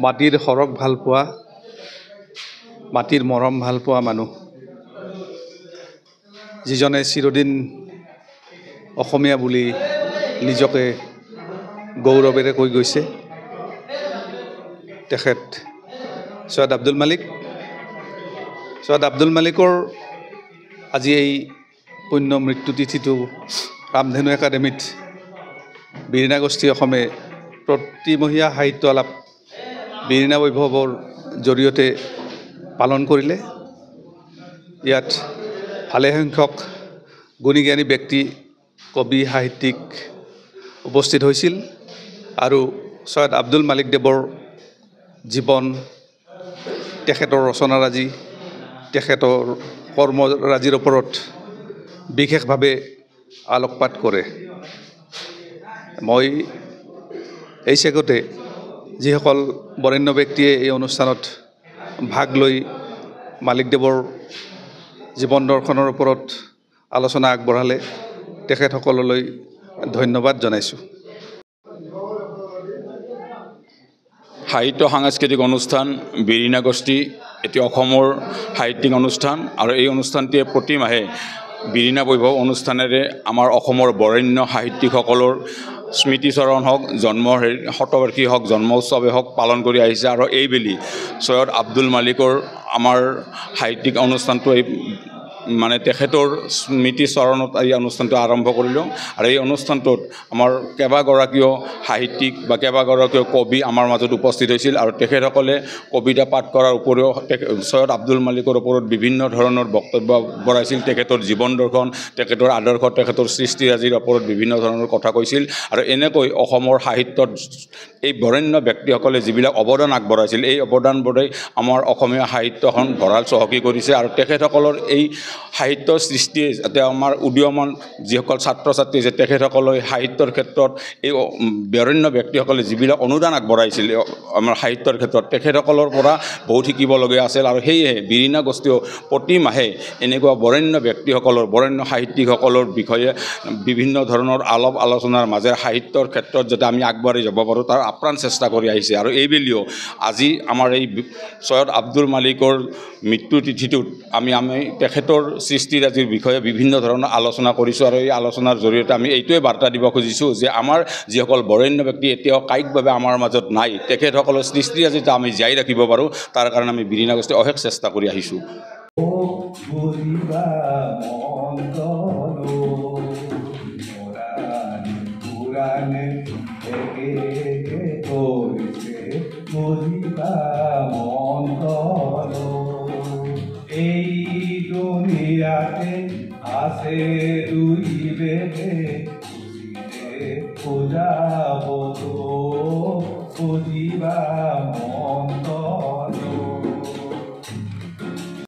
মাটিৰ সৰগ ভাল পোৱা, মাটিৰ মৰম ভাল পোৱা মানুহ, যিজনে চিৰদিন অসমীয়া বুলি নিজকে গৌৰৱেৰে কৈ গৈছে, তেখেত সৈয়দ আব্দুল মালিক। সৈয়দ আব্দুল মালিকৰ আজি এই পুণ্য মৃত্যু তিথিটো ৰামধেনু একাডেমীত বীৰিণা গোষ্ঠী অসমে প্ৰতিমহীয়া সাহিত্য আলাপ বীৰিণা বৈভৱৰ জৰিয়তে পালন কৰিলে। ইয়াত ভালেসংখ্যক গুণী জ্ঞানী ব্যক্তি, কবি, সাহিত্যিক উপস্থিত হৈছিল আৰু সৈয়দ আব্দুল মালিক দেৱৰ জীৱন, তেখেতৰ ৰচনাৰাজি, তেখেতৰ কৰ্মৰাজিৰ ওপৰত বিশেষভাৱে আলোকপাত কৰে। মই এই চেগতে যিসকল বৰেণ্য ব্যক্তিয়ে এই অনুষ্ঠানত ভাগ লৈ মালিকদেৱৰ জীৱন দৰ্শনৰ ওপৰত আলোচনা আগবঢ়ালে, তেখেতসকললৈ ধন্যবাদ জনাইছোঁ। সাহিত্য সাংস্কৃতিক অনুষ্ঠান বীৰিণা গোষ্ঠী এটি অসমৰ সাহিত্যিক অনুষ্ঠান আৰু এই অনুষ্ঠানটিয়ে প্ৰতি মাহে বীৰিণা বৈভৱ অনুষ্ঠানেৰে আমাৰ অসমৰ বৰেণ্য সাহিত্যিকসকলৰ স্মৃতিচৰণ হওক, জন্মৰ শতবাৰ্ষিকী হওক, জন্ম উৎসৱে হওক পালন কৰি আহিছে। আৰু এইবেলি সৈয়দ আব্দুল মালিকৰ আমাৰ সাহিত্যিক অনুষ্ঠানটো মানে তেখেতৰ স্মৃতিচৰণত এই অনুষ্ঠানটো আৰম্ভ কৰিলোঁ। আৰু এই অনুষ্ঠানটোত আমাৰ কেইবাগৰাকীও সাহিত্যিক বা কেইবাগৰাকীও কবি আমাৰ মাজত উপস্থিত হৈছিল আৰু তেখেতসকলে কবিতা পাঠ কৰাৰ উপৰিও সৈয়দ আব্দুল মালিকৰ ওপৰত বিভিন্ন ধৰণৰ বক্তব্য আগবঢ়াইছিল। তেখেতৰ জীৱন দৰ্শন, তেখেতৰ আদৰ্শ, তেখেতৰ সৃষ্টিৰাজিৰ ওপৰত বিভিন্ন ধৰণৰ কথা কৈছিল। আৰু এনেকৈ অসমৰ সাহিত্যত এই বৰেণ্য ব্যক্তিসকলে যিবিলাক অৱদান আগবঢ়াইছিল, এই অৱদানবোৰে আমাৰ অসমীয়া সাহিত্যখন ভঁৰাল চহকী কৰিছে। আৰু তেখেতসকলৰ এই সাহিত্য সৃষ্টিয়ে যাতে আমাৰ উদীয়মান যিসকল ছাত্ৰ ছাত্ৰী আছে, তেখেতসকলে সাহিত্যৰ ক্ষেত্ৰত এই বৰেণ্য ব্যক্তিসকলে যিবিলাক অনুদান আগবঢ়াইছিল আমাৰ সাহিত্যৰ ক্ষেত্ৰত, তেখেতসকলৰ পৰা বহুত শিকিবলগীয়া আছিল। আৰু সেয়েহে বীৰিণা গোষ্ঠীও প্ৰতি মাহে এনেকুৱা বৰেণ্য ব্যক্তিসকলৰ, বৰেণ্য সাহিত্যিকসকলৰ বিষয়ে বিভিন্ন ধৰণৰ আলাপ আলোচনাৰ মাজেৰে সাহিত্যৰ ক্ষেত্ৰত যাতে আমি আগবাঢ়ি যাব পাৰোঁ তাৰ আপ্ৰাণ চেষ্টা কৰি আহিছে। আৰু এইবেলিও আজি আমাৰ এই সৈয়দ আব্দুল মালিকৰ মৃত্যু তিথিটোত আমি তেখেতৰ সৃষ্টিৰাজিৰ বিষয়ে বিভিন্ন ধৰণৰ আলোচনা কৰিছোঁ। আৰু এই আলোচনাৰ জৰিয়তে আমি এইটোৱে বাৰ্তা দিব খুজিছোঁ যে আমাৰ যিসকল বৰেণ্য ব্যক্তি এতিয়াও কায়িকভাৱে আমাৰ মাজত নাই, তেখেতসকলৰ সৃষ্টিৰাজিটো আমি জীয়াই ৰাখিব পাৰোঁ, তাৰ কাৰণে আমি বীৰিণা গোষ্ঠী অশেষ চেষ্টা কৰি আহিছোঁ। এই দুনিয়াতে আছে দুই বেদে খুঁজিলে খোজাব তো খুঁজিবা মন